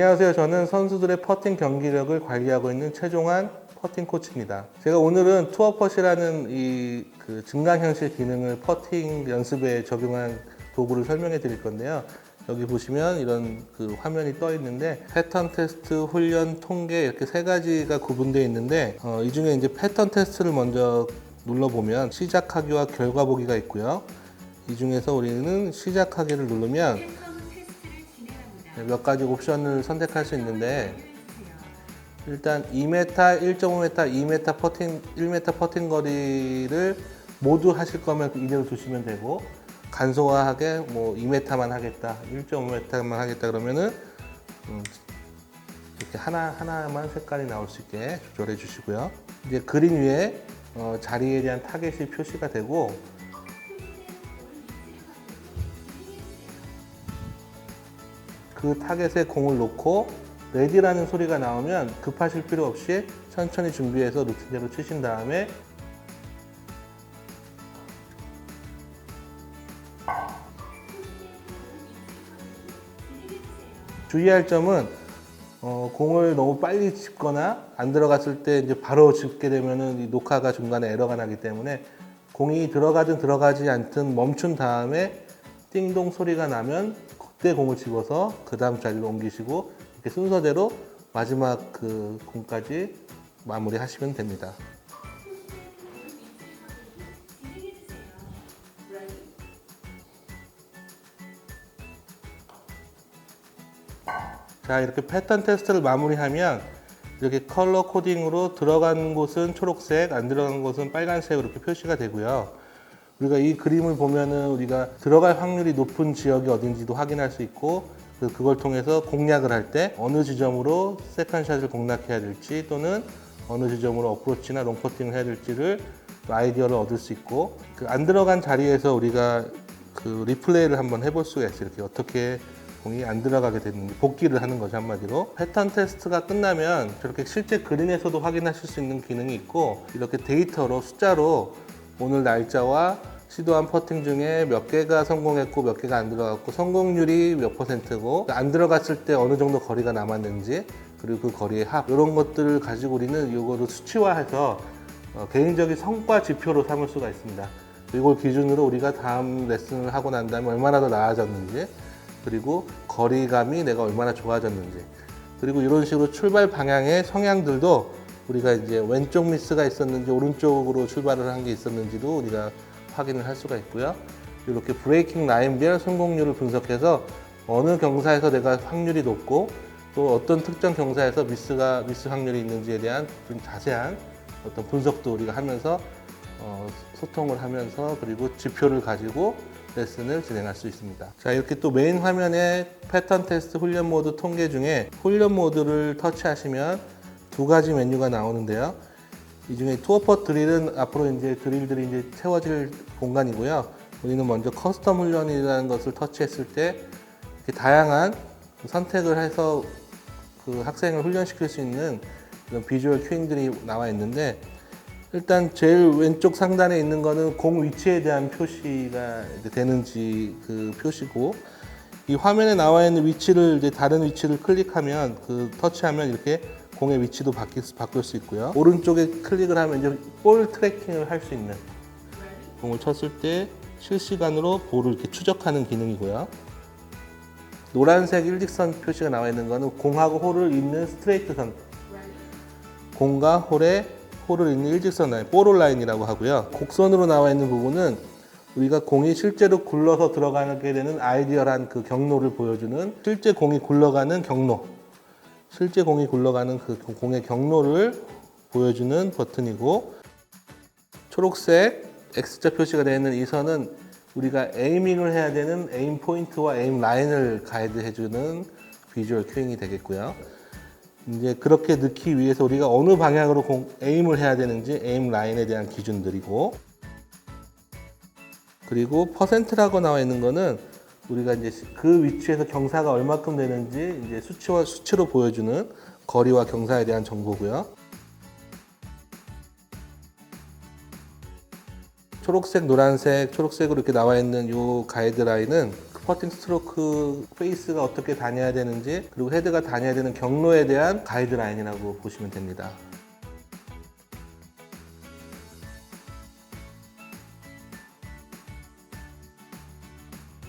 안녕하세요. 저는 선수들의 퍼팅 경기력을 관리하고 있는 최종환 퍼팅 코치입니다. 제가 오늘은 투어펫이라는 그 증강현실 기능을 퍼팅 연습에 적용한 도구를 설명해 드릴 건데요. 여기 보시면 이런 그 화면이 떠 있는데 패턴 테스트, 훈련, 통계 이렇게 세 가지가 구분되어 있는데 이 중에 이제 패턴 테스트를 먼저 눌러보면 시작하기와 결과 보기가 있고요. 이 중에서 우리는 시작하기를 누르면 몇 가지 옵션을 선택할 수 있는데 일단 2m, 1.5m, 2m 퍼팅, 1m 퍼팅 거리를 모두 하실 거면 이대로 두시면 되고 간소화하게 뭐 2m만 하겠다, 1.5m만 하겠다 그러면은 이렇게 하나만 색깔이 나올 수 있게 조절해 주시고요. 이제 그린 위에 자리에 대한 타겟이 표시가 되고 그 타겟에 공을 놓고 레디라는 소리가 나오면 급하실 필요 없이 천천히 준비해서 루틴대로 치신 다음에 주의할 점은 공을 너무 빨리 짚거나 안 들어갔을 때 이제 바로 짚게 되면은 이 녹화가 중간에 에러가 나기 때문에 공이 들어가든 들어가지 않든 멈춘 다음에 띵동 소리가 나면 그때 공을 집어서 그 다음 자리로 옮기시고 이렇게 순서대로 마지막 그 공까지 마무리 하시면 됩니다. 자, 이렇게 패턴 테스트를 마무리하면 이렇게 컬러 코딩으로 들어간 곳은 초록색, 안 들어간 곳은 빨간색으로 이렇게 표시가 되고요. 우리가 이 그림을 보면은 우리가 들어갈 확률이 높은 지역이 어딘지도 확인할 수 있고 그걸 통해서 공략을 할 때 어느 지점으로 세컨샷을 공략해야 될지 또는 어느 지점으로 어프로치나 롱퍼팅을 해야 될지를 아이디어를 얻을 수 있고 그 안 들어간 자리에서 우리가 그 리플레이를 한번 해볼 수가 있어요. 이렇게 어떻게 공이 안 들어가게 됐는지 복기를 하는 거죠, 한마디로. 패턴 테스트가 끝나면 저렇게 실제 그린에서도 확인하실 수 있는 기능이 있고 이렇게 데이터로 숫자로 오늘 날짜와 시도한 퍼팅 중에 몇 개가 성공했고 몇 개가 안 들어갔고 성공률이 몇 %고 안 들어갔을 때 어느 정도 거리가 남았는지 그리고 그 거리의 합 이런 것들을 가지고 우리는 이거를 수치화해서 개인적인 성과 지표로 삼을 수가 있습니다. 이걸 기준으로 우리가 다음 레슨을 하고 난 다음에 얼마나 더 나아졌는지 그리고 거리감이 내가 얼마나 좋아졌는지 그리고 이런 식으로 출발 방향의 성향들도 우리가 이제 왼쪽 미스가 있었는지 오른쪽으로 출발을 한 게 있었는지도 우리가 확인을 할 수가 있고요. 이렇게 브레이킹 라인별 성공률을 분석해서 어느 경사에서 내가 확률이 높고 또 어떤 특정 경사에서 미스 확률이 있는지에 대한 좀 자세한 어떤 분석도 우리가 하면서 소통을 하면서 그리고 지표를 가지고 레슨을 진행할 수 있습니다. 자, 이렇게 또 메인 화면에 패턴 테스트 훈련 모드 통계 중에 훈련 모드를 터치하시면 두 가지 메뉴가 나오는데요. 이 중에 투어펫 드릴은 앞으로 이제 드릴들이 이제 채워질 공간이고요. 우리는 먼저 커스텀 훈련이라는 것을 터치했을 때 이렇게 다양한 선택을 해서 그 학생을 훈련시킬 수 있는 이런 비주얼 큐잉들이 나와 있는데 일단 제일 왼쪽 상단에 있는 거는 공 위치에 대한 표시가 되는지 그 표시고 이 화면에 나와 있는 위치를 이제 다른 위치를 클릭하면 터치하면 이렇게 공의 위치도 바꿀 수 있고요. 오른쪽에 클릭을 하면 이제 볼 트래킹을 할 수 있는 공을 쳤을 때 실시간으로 볼을 이렇게 추적하는 기능이고요. 노란색 일직선 표시가 나와 있는 거는 공하고 홀을 잇는 스트레이트 선, 공과 홀을 잇는 일직선 라인, 볼홀 라인이라고 하고요. 곡선으로 나와 있는 부분은 우리가 공이 실제로 굴러서 들어가게 되는 아이디얼한 그 경로를 보여주는 실제 공이 굴러가는 경로, 실제 공이 굴러가는 그 공의 경로를 보여주는 버튼이고 초록색 X자 표시가 되어 있는 이 선은 우리가 에이밍을 해야 되는 에임 포인트와 에임 라인을 가이드해주는 비주얼 큐잉이 되겠고요. 이제 그렇게 넣기 위해서 우리가 어느 방향으로 에임을 해야 되는지 에임 라인에 대한 기준들이고 그리고 퍼센트라고 나와 있는 거는 우리가 이제 그 위치에서 경사가 얼마큼 되는지 이제 수치로 보여주는 거리와 경사에 대한 정보고요. 초록색, 노란색, 초록색으로 이렇게 나와 있는 이 가이드라인은 퍼팅 스트로크 페이스가 어떻게 다녀야 되는지, 그리고 헤드가 다녀야 되는 경로에 대한 가이드라인이라고 보시면 됩니다.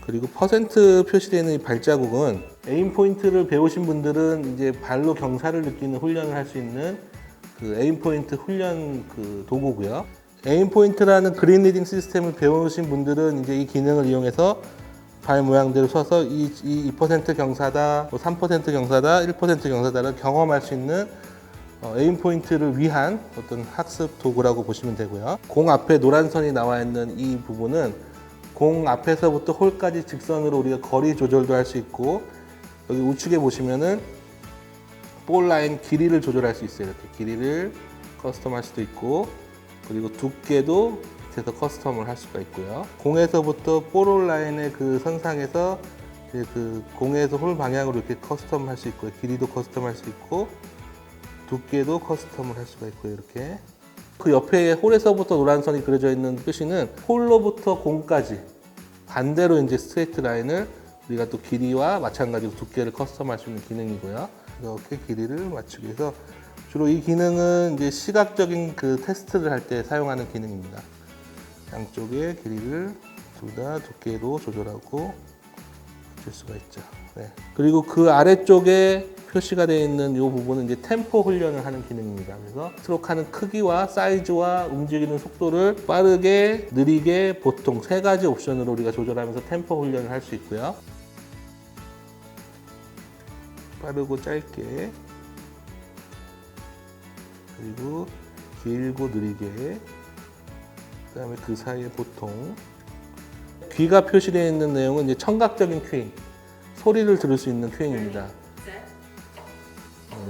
그리고 퍼센트 표시되어 있는 이 발자국은 에임 포인트를 배우신 분들은 이제 발로 경사를 느끼는 훈련을 할 수 있는 그 에임 포인트 훈련 그 도구고요. 에임 포인트라는 그린 리딩 시스템을 배우신 분들은 이제 이 기능을 이용해서 발 모양대로 서서 이 2% 경사다, 3% 경사다, 1% 경사다를 경험할 수 있는 에임 포인트를 위한 어떤 학습 도구라고 보시면 되고요. 공 앞에 노란 선이 나와 있는 이 부분은 공 앞에서부터 홀까지 직선으로 우리가 거리 조절도 할 수 있고, 여기 우측에 보시면은 볼 라인 길이를 조절할 수 있어요. 이렇게 길이를 커스텀할 수도 있고, 그리고 두께도 밑에서 커스텀을 할 수가 있고요. 공에서부터 볼 라인의 그 선상에서 그 공에서 홀 방향으로 이렇게 커스텀 할 수 있고요. 길이도 커스텀 할 수 있고, 두께도 커스텀을 할 수가 있고요. 이렇게. 그 옆에 홀에서부터 노란 선이 그려져 있는 표시는 홀로부터 공까지 반대로 이제 스트레이트 라인을 우리가 또 길이와 마찬가지로 두께를 커스텀할 수 있는 기능이고요. 이렇게 길이를 맞추기 위해서 주로 이 기능은 이제 시각적인 그 테스트를 할 때 사용하는 기능입니다. 양쪽의 길이를 둘 다 두께도 조절하고 맞출 수가 있죠. 네. 그리고 그 아래쪽에 표시가 되어 있는 이 부분은 이제 템포 훈련을 하는 기능입니다. 그래서 스트로크 하는 크기와 사이즈와 움직이는 속도를 빠르게, 느리게, 보통 세 가지 옵션으로 우리가 조절하면서 템포 훈련을 할 수 있고요. 빠르고 짧게, 그리고 길고 느리게, 그 다음에 그 사이에 보통. 귀가 표시되어 있는 내용은 이제 청각적인 큐잉, 소리를 들을 수 있는 큐잉입니다.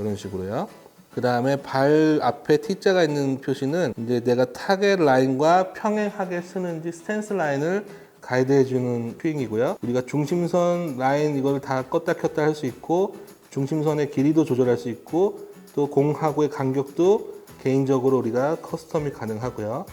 이런 식으로요. 그 다음에 발 앞에 T자가 있는 표시는 이제 내가 타겟 라인과 평행하게 쓰는지 스탠스 라인을 가이드해주는 큐잉이고요. 우리가 중심선 라인 이걸 다 껐다 켰다 할 수 있고, 중심선의 길이도 조절할 수 있고, 또 공하고의 간격도 개인적으로 우리가 커스텀이 가능하고요.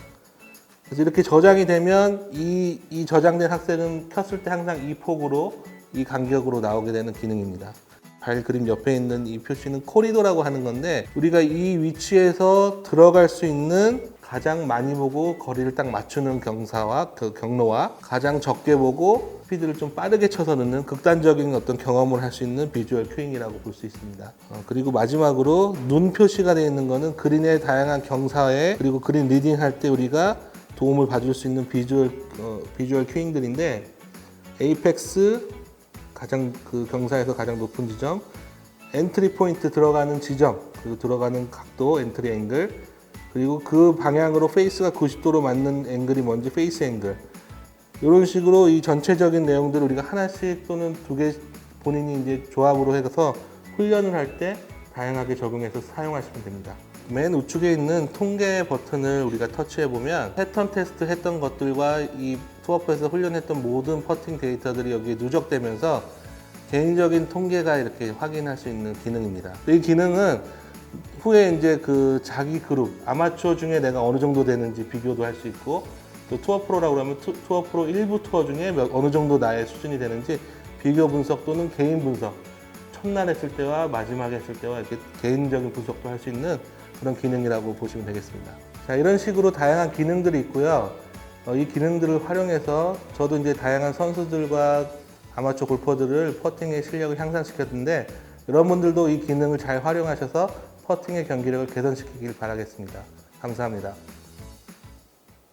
그래서 이렇게 저장이 되면 이 저장된 학생은 켰을 때 항상 이 폭으로, 이 간격으로 나오게 되는 기능입니다. 발 그림 옆에 있는 이 표시는 코리도라고 하는 건데, 우리가 이 위치에서 들어갈 수 있는 가장 많이 보고 거리를 딱 맞추는 경사와 그 경로와 가장 적게 보고 스피드를 좀 빠르게 쳐서 넣는 극단적인 어떤 경험을 할 수 있는 비주얼 큐잉이라고 볼 수 있습니다. 그리고 마지막으로 눈 표시가 되어 있는 거는 그린의 다양한 경사에, 그리고 그린 리딩 할 때 우리가 도움을 받을 수 있는 비주얼 큐잉들인데, 에이펙스 가장 그 경사에서 가장 높은 지점, 엔트리 포인트 들어가는 지점, 그리고 들어가는 각도, 엔트리 앵글, 그리고 그 방향으로 페이스가 90도로 맞는 앵글이 뭔지 페이스 앵글, 이런 식으로 이 전체적인 내용들을 우리가 하나씩 또는 두 개 본인이 이제 조합으로 해서 훈련을 할 때 다양하게 적용해서 사용하시면 됩니다. 맨 우측에 있는 통계 버튼을 우리가 터치해 보면 패턴 테스트 했던 것들과 이 투어프에서 훈련했던 모든 퍼팅 데이터들이 여기에 누적되면서 개인적인 통계가 이렇게 확인할 수 있는 기능입니다. 이 기능은 후에 이제 그 자기 그룹, 아마추어 중에 내가 어느 정도 되는지 비교도 할 수 있고, 또 투어 프로라고 하면 투어 프로 일부 투어 중에 어느 정도 나의 수준이 되는지 비교 분석 또는 개인 분석, 첫날 했을 때와 마지막에 했을 때와 이렇게 개인적인 분석도 할 수 있는 그런 기능이라고 보시면 되겠습니다. 자, 이런 식으로 다양한 기능들이 있고요. 이 기능들을 활용해서 저도 이제 다양한 선수들과 아마추어 골퍼들을 퍼팅의 실력을 향상시켰는데, 여러분들도 이 기능을 잘 활용하셔서 퍼팅의 경기력을 개선시키길 바라겠습니다. 감사합니다.